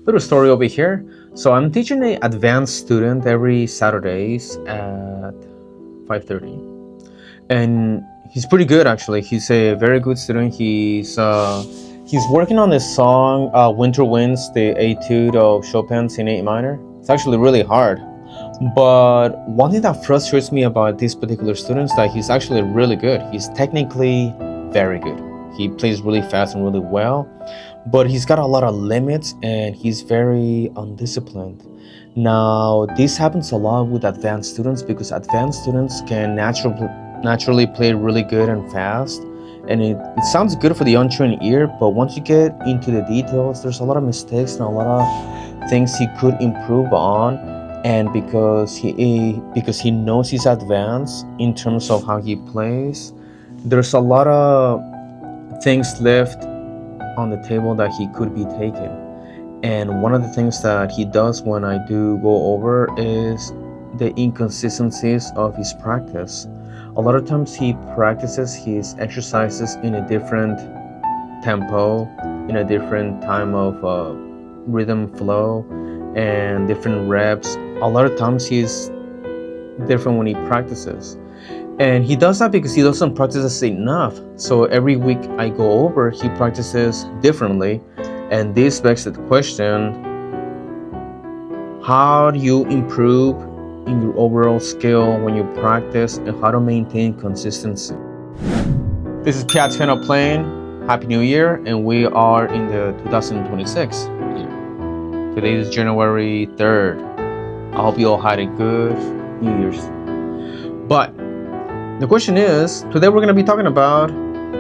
Little story over here. So I'm teaching an advanced student every Saturdays at 5:30, and he's pretty good actually. He's a very good student. He's working on this song "Winter Winds," the Etude of Chopin's in A minor. It's actually really hard. But one thing that frustrates me about this particular student is that he's actually really good. He's technically very good. He plays really fast and really well, but he's got a lot of limits and he's very undisciplined. Now, this happens a lot with advanced students because advanced students can naturally play really good and fast. And it sounds good for the untrained ear, but once you get into the details, there's a lot of mistakes and a lot of things he could improve on. And because he knows he's advanced in terms of how he plays, there's a lot of things left on the table that he could be taken. And one of the things that he does when I do go over is the inconsistencies of his practice. A lot of times he practices his exercises in a different tempo, in a different time of rhythm flow and different reps. A lot of times he's different when he practices. And he does that because he doesn't practice enough. So every week I go over, he practices differently. And this begs the question, how do you improve in your overall skill when you practice and how to maintain consistency? This is Piano playing. Happy New Year, and we are in the 2026 year. Today is January 3rd. I hope you all had a good New Year's. But the question is, today we're going to be talking about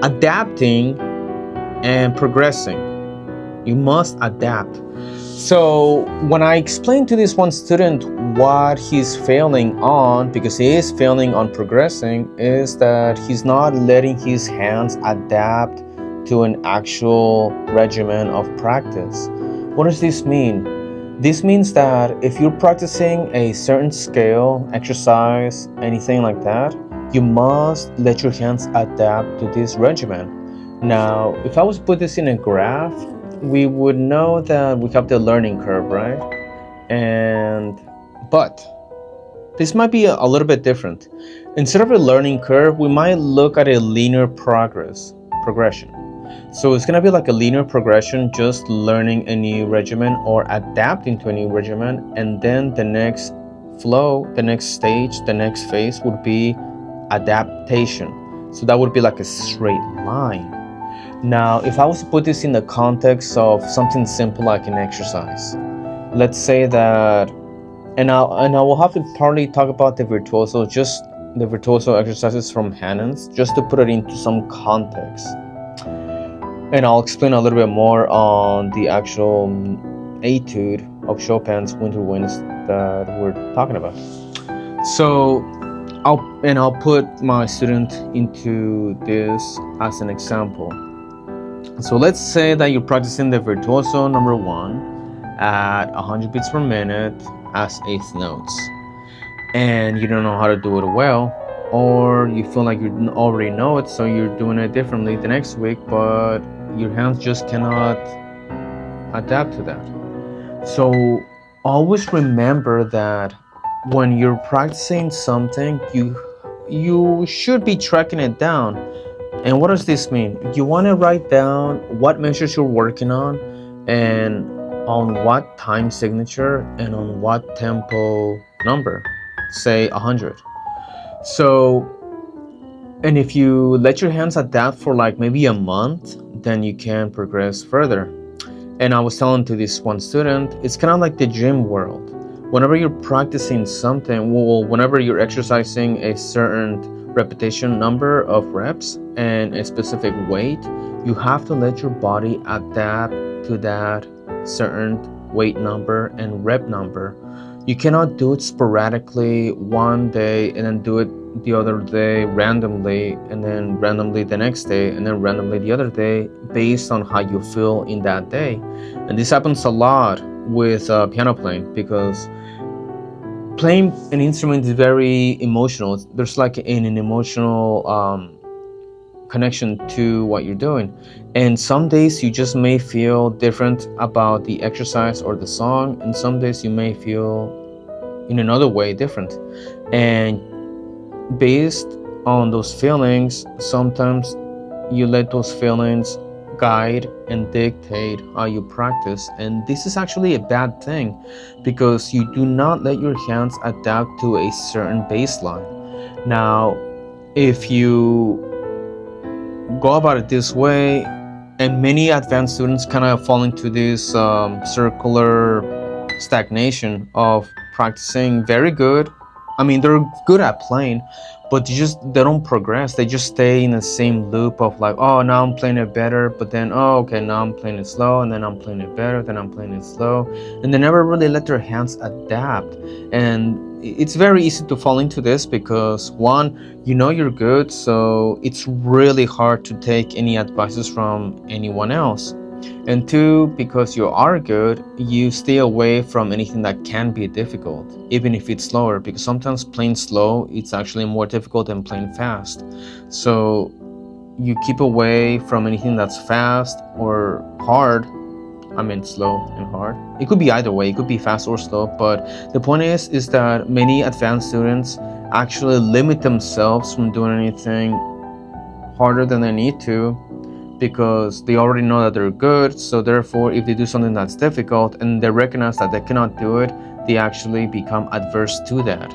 adapting and progressing. You must adapt. So when I explained to this one student what he's failing on, because he is failing on progressing, is that he's not letting his hands adapt to an actual regimen of practice. What does this mean? This means that if you're practicing a certain scale, exercise, anything like that, you must let your hands adapt to this regimen. Now, if I was to put this in a graph, we would know that we have the learning curve, right? But this might be a little bit different. Instead of a learning curve, we might look at a linear progression. So it's gonna be like a linear progression, just learning a new regimen or adapting to a new regimen, and then the next flow, the next stage, the next phase would be adaptation. So that would be like a straight line. Now, if I was to put this in the context of something simple like an exercise, let's say that, and I will have to partly talk about the virtuoso, just the virtuoso exercises from Hanens, just to put it into some context. And I'll explain a little bit more on the actual etude of Chopin's Winter Winds that we're talking about. So I'll put my student into this as an example. So let's say that you're practicing the virtuoso number 1 at 100 beats per minute as eighth notes, and you don't know how to do it well, or you feel like you already know it, so you're doing it differently the next week, but your hands just cannot adapt to that. So always remember that when you're practicing something, you should be tracking it down. And what does this mean? You want to write down what measures you're working on and on what time signature and on what tempo number, say 100. So, and if you let your hands adapt for like maybe a month, then you can progress further. And I was telling to this one student, it's kind of like the gym world. Whenever you're practicing something, whenever you're exercising a certain repetition number of reps and a specific weight, you have to let your body adapt to that certain weight number and rep number. You cannot do it sporadically one day and then do it the other day randomly, and then randomly the next day, and then randomly the other day based on how you feel in that day. And this happens a lot with piano playing, because playing an instrument is very emotional. There's like an emotional connection to what you're doing. And some days you just may feel different about the exercise or the song, and some days you may feel in another way different. And based on those feelings, sometimes you let those feelings guide and dictate how you practice. And this is actually a bad thing, because you do not let your hands adapt to a certain baseline. Now, if you go about it this way, and many advanced students kind of fall into this circular stagnation of practicing very good. I mean, they're good at playing, but they don't progress. They just stay in the same loop of like, oh, now I'm playing it better, but then, oh, okay, now I'm playing it slow, and then I'm playing it better, then I'm playing it slow, and they never really let their hands adapt. And it's very easy to fall into this because, one, you know you're good, so it's really hard to take any advices from anyone else. And two, because you are good, you stay away from anything that can be difficult, even if it's slower, because sometimes playing slow, it's actually more difficult than playing fast. So you keep away from anything that's fast or hard. I mean, slow and hard. It could be either way. It could be fast or slow. But the point is that many advanced students actually limit themselves from doing anything harder than they need to, because they already know that they're good. So therefore, if they do something that's difficult and they recognize that they cannot do it, they actually become adverse to that.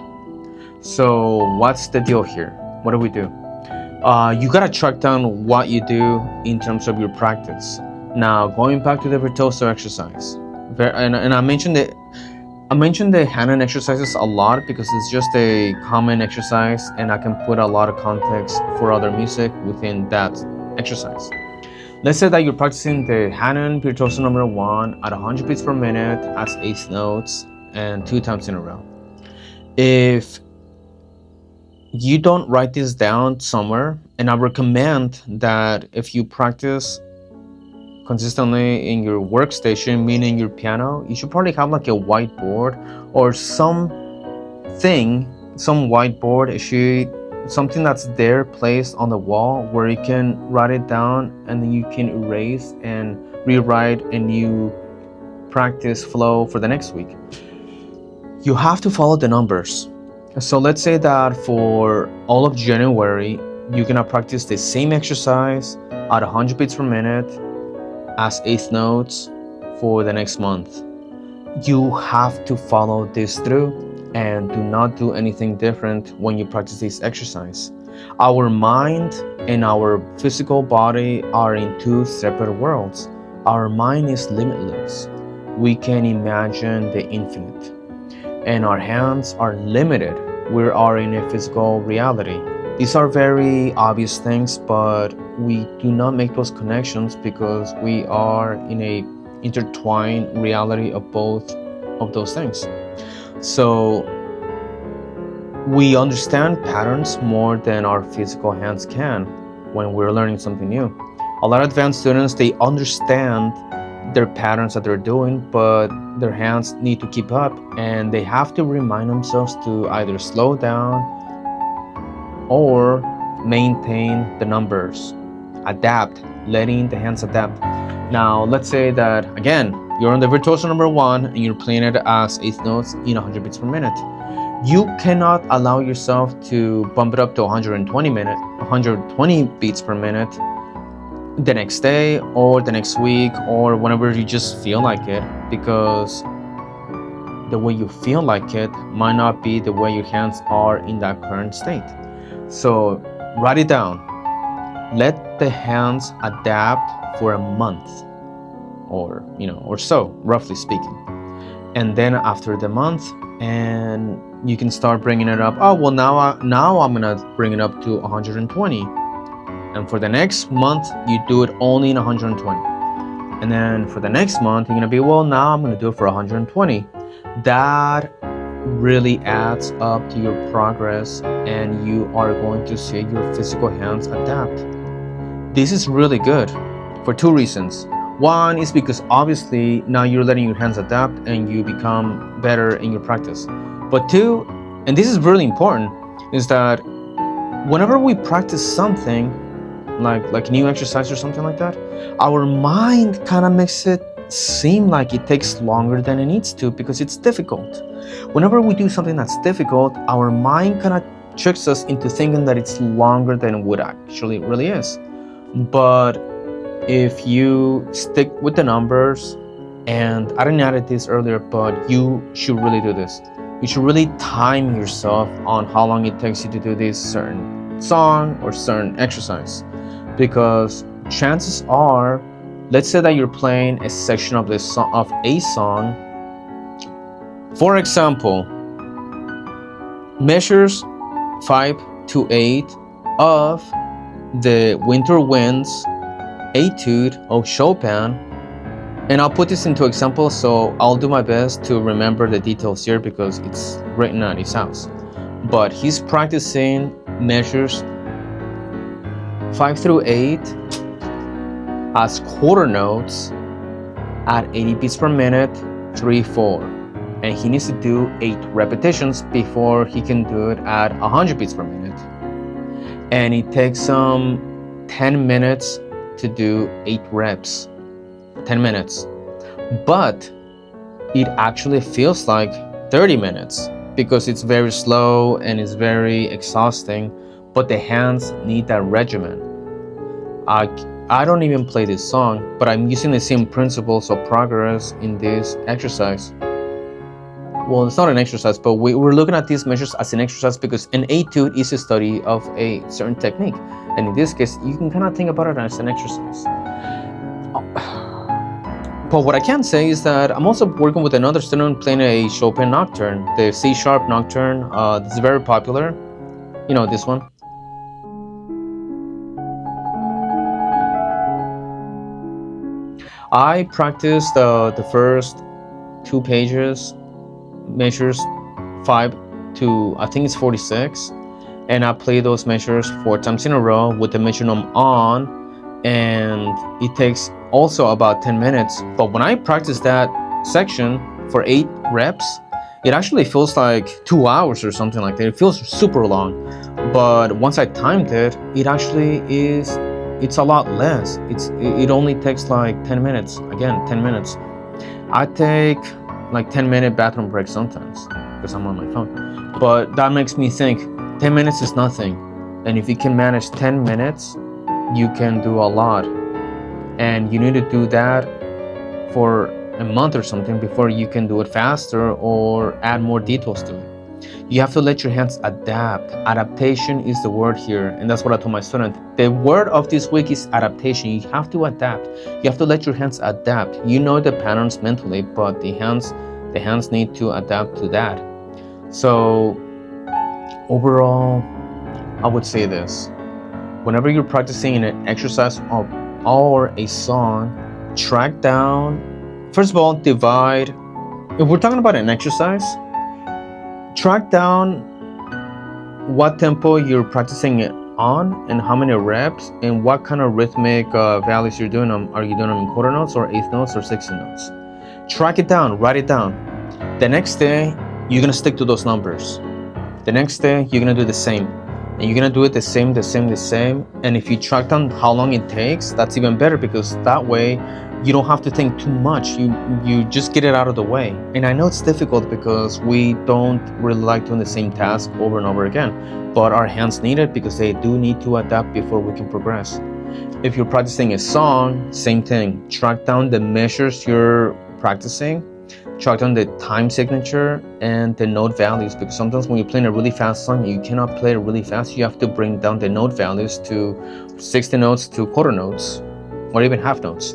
So what's the deal here? What do we do? You gotta track down what you do in terms of your practice. Now, going back to the virtuoso exercise, and I mentioned the hand exercises a lot because it's just a common exercise, and I can put a lot of context for other music within that exercise. Let's say that you're practicing the hand virtuoso number 1 at 100 beats per minute as 8 notes and 2 times in a row. If you don't write this down somewhere, and I recommend that if you practice consistently in your workstation, meaning your piano, you should probably have like a whiteboard or some whiteboard, a sheet, something that's there placed on the wall where you can write it down, and then you can erase and rewrite a new practice flow for the next week. You have to follow the numbers. So let's say that for all of January, you're gonna practice the same exercise at 100 beats per minute as 8 notes for the next month. You have to follow this through and do not do anything different when you practice this exercise. Our mind and our physical body are in two separate worlds. Our mind is limitless. We can imagine the infinite. And our hands are limited. We are in a physical reality. These are very obvious things, but we do not make those connections because we are in a intertwined reality of both of those things. So we understand patterns more than our physical hands can when we're learning something new. A lot of advanced students, they understand their patterns that they're doing, but their hands need to keep up, and they have to remind themselves to either slow down or maintain the numbers, adapt, letting the hands adapt. Now, let's say that, again, you're on the virtuoso number 1 and you're playing it as 8 notes in 100 beats per minute. You cannot allow yourself to bump it up to 120 beats per minute the next day or the next week or whenever you just feel like it, because the way you feel like it might not be the way your hands are in that current state. So write it down. Let the hands adapt for a month or so, roughly speaking. And then after the month, and you can start bringing it up. Oh, well, now I'm gonna bring it up to 120. And for the next month, you do it only in 120. And then for the next month, you're gonna be, well, now I'm gonna do it for 120. That really adds up to your progress, and you are going to see your physical hands adapt. This is really good for 2 reasons. One is because obviously now you're letting your hands adapt and you become better in your practice. But 2, and this is really important, is that whenever we practice something, like a new exercise or something like that, our mind kind of makes it seem like it takes longer than it needs to because it's difficult. Whenever we do something that's difficult, our mind kind of tricks us into thinking that it's longer than what actually really is. But if you stick with the numbers, and I didn't add this earlier, but you should really do this. You should really time yourself on how long it takes you to do this certain song or certain exercise, because chances are, let's say that you're playing a section of this of a song. For example, measures 5 to 8 of the Winter Winds Etude of Chopin. And I'll put this into example, so I'll do my best to remember the details here because it's written at his house. But he's practicing measures 5 through 8 as quarter notes at 80 beats per minute, 3/4. And he needs to do 8 repetitions before he can do it at 100 beats per minute. And it takes 10 minutes to do 8 reps. 10 minutes. But it actually feels like 30 minutes because it's very slow and it's very exhausting, but the hands need that regimen. I don't even play this song, but I'm using the same principles of progress in this exercise. Well, it's not an exercise, but we're looking at these measures as an exercise because an etude is a study of a certain technique. And in this case, you can kind of think about it as an exercise. But what I can say is that I'm also working with another student playing a Chopin Nocturne, the C sharp Nocturne. This is very popular. You know, this one. I practiced the first 2 pages, measures 5 to, I think it's 46, and I play those measures 4 times in a row with the metronome on, and it takes also about 10 minutes. But when I practice that section for 8 reps, it actually feels like 2 hours or something like that. It feels super long. But once I timed it, it actually is, it's a lot less. It only takes like 10 minutes. Again, 10 minutes. I take like 10-minute bathroom breaks sometimes because I'm on my phone. But that makes me think 10 minutes is nothing. And if you can manage 10 minutes, you can do a lot. And you need to do that for a month or something before you can do it faster or add more details to it. You have to let your hands adapt. Adaptation is the word here, and that's what I told my student. The word of this week is adaptation. You have to adapt. You have to let your hands adapt. You know the patterns mentally, but the hands need to adapt to that. So overall, I would say this. Whenever you're practicing an exercise or a song, track down, first of all, divide. If we're talking about an exercise, track down what tempo you're practicing it on and how many reps and what kind of rhythmic values you're doing them. Are you doing them in quarter notes or eighth notes or 16 notes? Track it down, write it down. The next day, you're gonna stick to those numbers. The next day, you're gonna do the same. And you're gonna do it the same. And if you track down how long it takes, that's even better because that way you don't have to think too much. You just get it out of the way. And I know it's difficult because we don't really like doing the same task over and over again, but our hands need it because they do need to adapt before we can progress. If you're practicing a song, same thing. Track down the measures you're practicing. Track down the time signature and the note values, because sometimes when you're playing a really fast song, you cannot play it really fast. You have to bring down the note values to 60 notes to quarter notes or even half notes.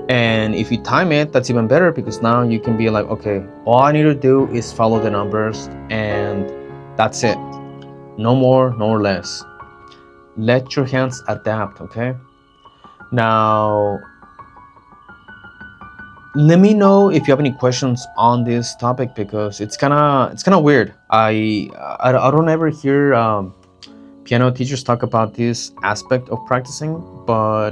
And if you time it, that's even better because now you can be like, okay, all I need to do is follow the numbers and that's it. No more, no less. Let your hands adapt, okay? Now, let me know if you have any questions on this topic because it's kind of weird. I don't ever hear piano teachers talk about this aspect of practicing, but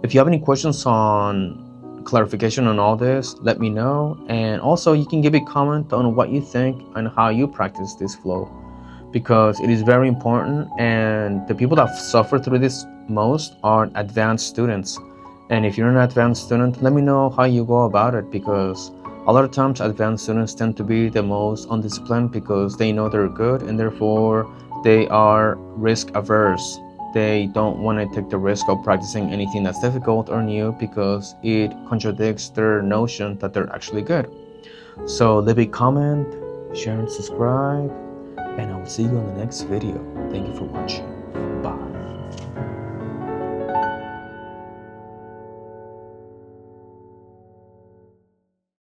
if you have any questions on clarification on all this, let me know. And also you can give a comment on what you think and how you practice this flow, because it is very important, and the people that suffer through this most are advanced students. And if you're an advanced student, let me know how you go about it, because a lot of times advanced students tend to be the most undisciplined because they know they're good and therefore they are risk averse. They don't want to take the risk of practicing anything that's difficult or new because it contradicts their notion that they're actually good. So leave a comment, share and subscribe, and I will see you on the next video. Thank you for watching.